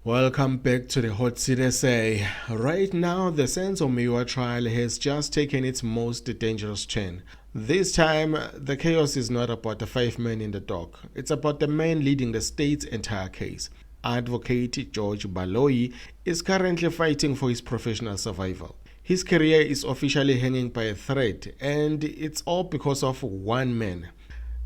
Welcome back to the Hot Seat SA. Right now, the Senzo Mewa trial has just taken its most dangerous turn. This time, the chaos is not about the 5 men in the dock. It's about the man leading the state's entire case. Advocate George Baloyi is currently fighting for his professional survival. His career is officially hanging by a thread, and it's all because of one man,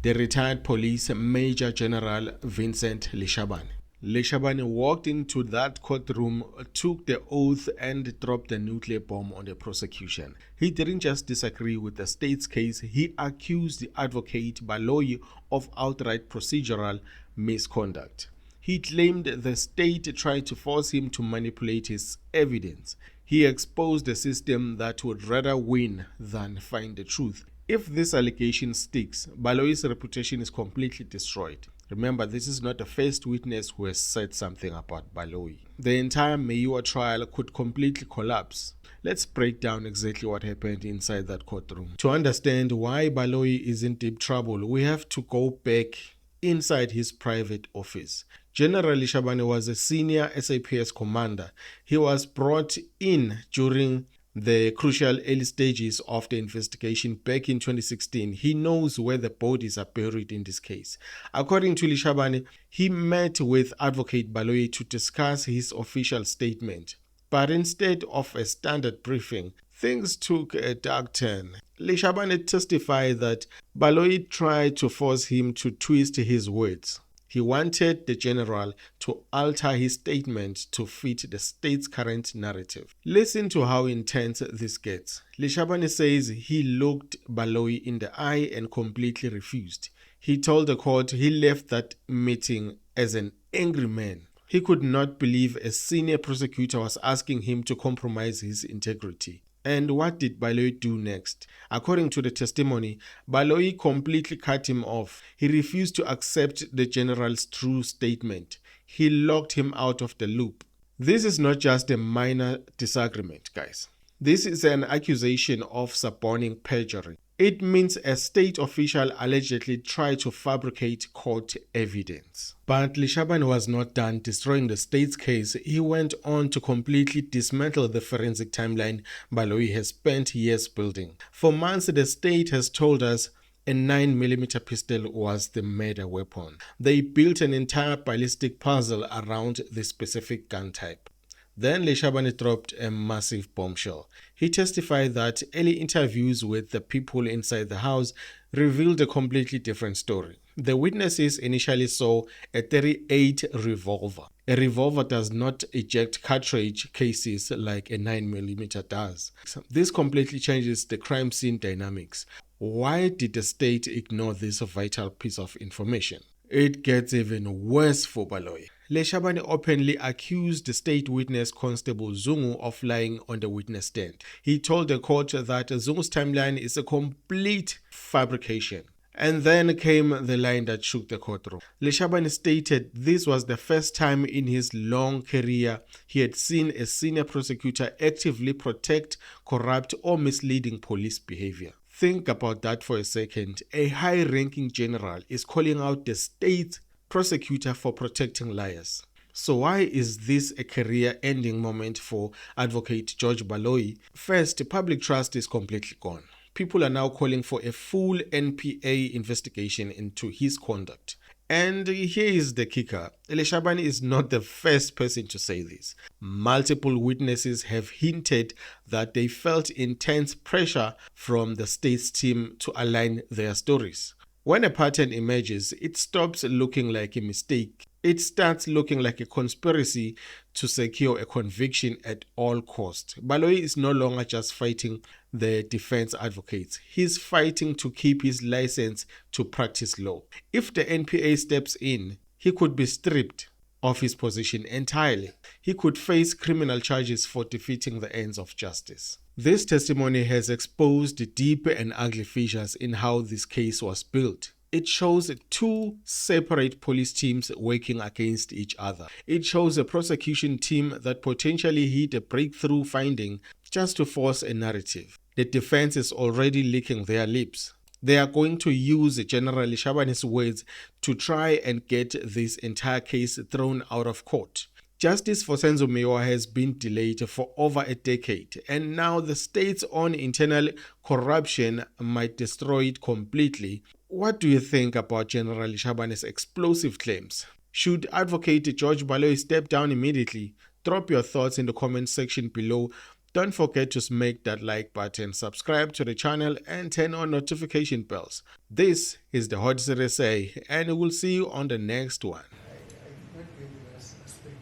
the retired police Major General Vincent Lishabane. Leshabane walked into that courtroom, took the oath, and dropped the nuclear bomb on the prosecution. He didn't just disagree with the state's case, he accused the advocate Baloyi of outright procedural misconduct. He claimed the state tried to force him to manipulate his evidence. He exposed a system that would rather win than find the truth. If this allegation sticks, Baloyi's reputation is completely destroyed. Remember, this is not the first witness who has said something about Baloyi. The entire Meyiwa trial could completely collapse. Let's break down exactly what happened inside that courtroom. To understand why Baloyi is in deep trouble, we have to go back inside his private office. General Lishabane was a senior SAPS commander. He was brought in during the crucial early stages of the investigation back in 2016. He knows where the bodies are buried in this case. According to Lishabane, he met with Advocate Baloyi to discuss his official statement. But instead of a standard briefing, things took a dark turn. Lishabane testified that Baloyi tried to force him to twist his words. He wanted the general to alter his statement to fit the state's current narrative. Listen to how intense this gets. Lishabane says he looked Baloyi in the eye and completely refused. He told the court he left that meeting as an angry man. He could not believe a senior prosecutor was asking him to compromise his integrity. And what did Baloyi do next? According to the testimony, Baloyi completely cut him off. He refused to accept the general's true statement. He locked him out of the loop. This is not just a minor disagreement, guys. This is an accusation of suborning perjury. It means a state official allegedly tried to fabricate court evidence. But Lishabane was not done destroying the state's case. He went on to completely dismantle the forensic timeline Baloyi has spent years building. For months, the state has told us a 9mm pistol was the murder weapon. They built an entire ballistic puzzle around this specific gun type. Then Lishabane dropped a massive bombshell. He testified that early interviews with the people inside the house revealed a completely different story. The witnesses initially saw a .38 revolver. A revolver does not eject cartridge cases like a 9mm does. This completely changes the crime scene dynamics. Why did the state ignore this vital piece of information? It gets even worse for Baloyi. Lishabane openly accused the state witness Constable Zungu of lying on the witness stand. He told the court that Zungu's timeline is a complete fabrication. And then came the line that shook the courtroom. Lishabane stated this was the first time in his long career he had seen a senior prosecutor actively protect corrupt or misleading police behavior. Think about that for a second. A high-ranking general is calling out the state prosecutor for protecting liars. So why is this a career-ending moment for Advocate George Baloyi? First, public trust is completely gone. People are now calling for a full NPA investigation into his conduct. And here is the kicker. Lishabane is not the first person to say this. Multiple witnesses have hinted that they felt intense pressure from the state's team to align their stories. When a pattern emerges, it stops looking like a mistake. It starts looking like a conspiracy to secure a conviction at all costs. Baloyi is no longer just fighting the defense advocates. He's fighting to keep his license to practice law. If the NPA steps in, he could be stripped of his position entirely. He could face criminal charges for defeating the ends of justice. This testimony has exposed deep and ugly fissures in how this case was built. It shows two separate police teams working against each other. It shows a prosecution team that potentially hit a breakthrough finding just to force a narrative. The defense is already licking their lips. They are going to use General Lishabane's words to try and get this entire case thrown out of court. Justice for Senzo Meyiwa has been delayed for over a decade, and now the state's own internal corruption might destroy it completely. What do you think about General Shabane's explosive claims? Should Advocate George Baloyi step down immediately? Drop your thoughts in the comment section below. Don't forget to smack that like button, subscribe to the channel, and turn on notification bells. This is the Hot Series SA, and we'll see you on the next one. I did not get the last aspect.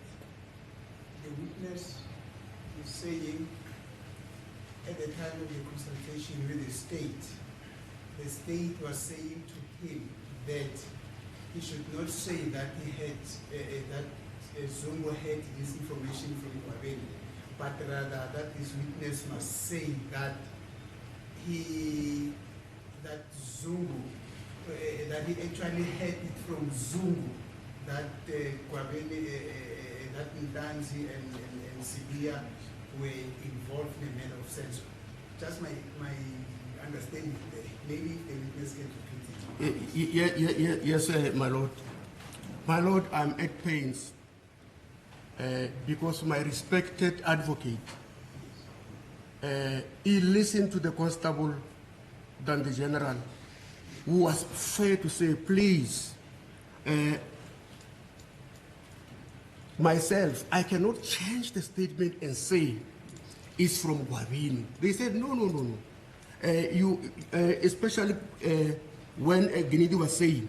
The witness is saying at the time of the consultation with the state was saying to him that he should not say that he had that Zungu had this information from Gwabeni, but rather that this witness must say that Zungu, that he actually had it from Zungu, that Gwabeni, that Ntanzi and Sibia were involved in a matter of sense. Just my understanding there. Maybe the witness can repeat it. Yes, my lord. My lord, I'm at pains because my respected advocate, he listened to the constable than the general, who was fair to say, please, myself, I cannot change the statement and say it's from Gwabeni. They said, no. Especially when Ginidi was saying,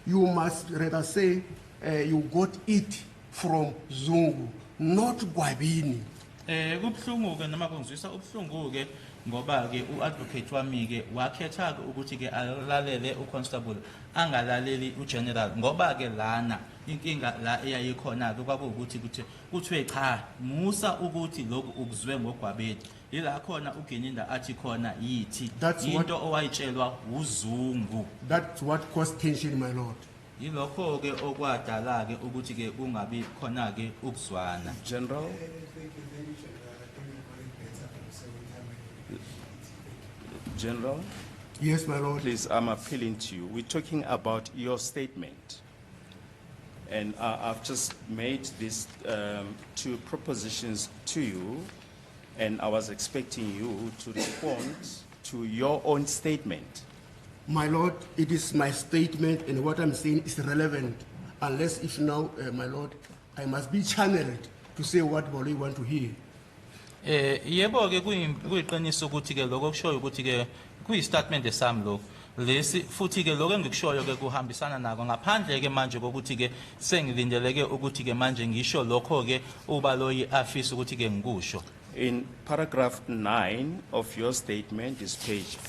you must rather say you got it from Zungu, not Gwabeni. Kubhlungu ke noma kungizwisa ubhlungu ke ngoba ke uadvocate wami ke wakhetha ke ukuthi ke alalele uconstable angalaleli ugeneral ngoba ke lana inkinga la eyayikhona ke kwakuwukuthi kuthiwe cha musa ukuthi lokhu ukuzwe ngoGwabeni ila khona uGeninda athi khona yithi into owayitshelwa uZungu. That's what caused tension, my lord. Yilokho ke okwadala ke ukuthi ke kungabi khona ke ukuzwana. General, General, yes, my lord. please, I'm appealing to you. We're talking about your statement. And I've just made these two propositions to you, and I was expecting you to respond to your own statement. My lord, it is my statement, and what I'm saying is relevant. Unless if now, my lord, I must be channeled to say what Baloyi want to hear. Yebo ke kuyiqiniso ukuthi ke lokho kushoyo ukuthi ke kuyistatement esami lokho lesi futhi ke lokho engikushoyo ke kuhambisana nako ngaphandle ke manje kokuthi ke sengilindeleke ukuthi ke manje ngisho lokho ke uBaloyi afisa ukuthi ke ngikusho. In paragraph 9 of your statement, is page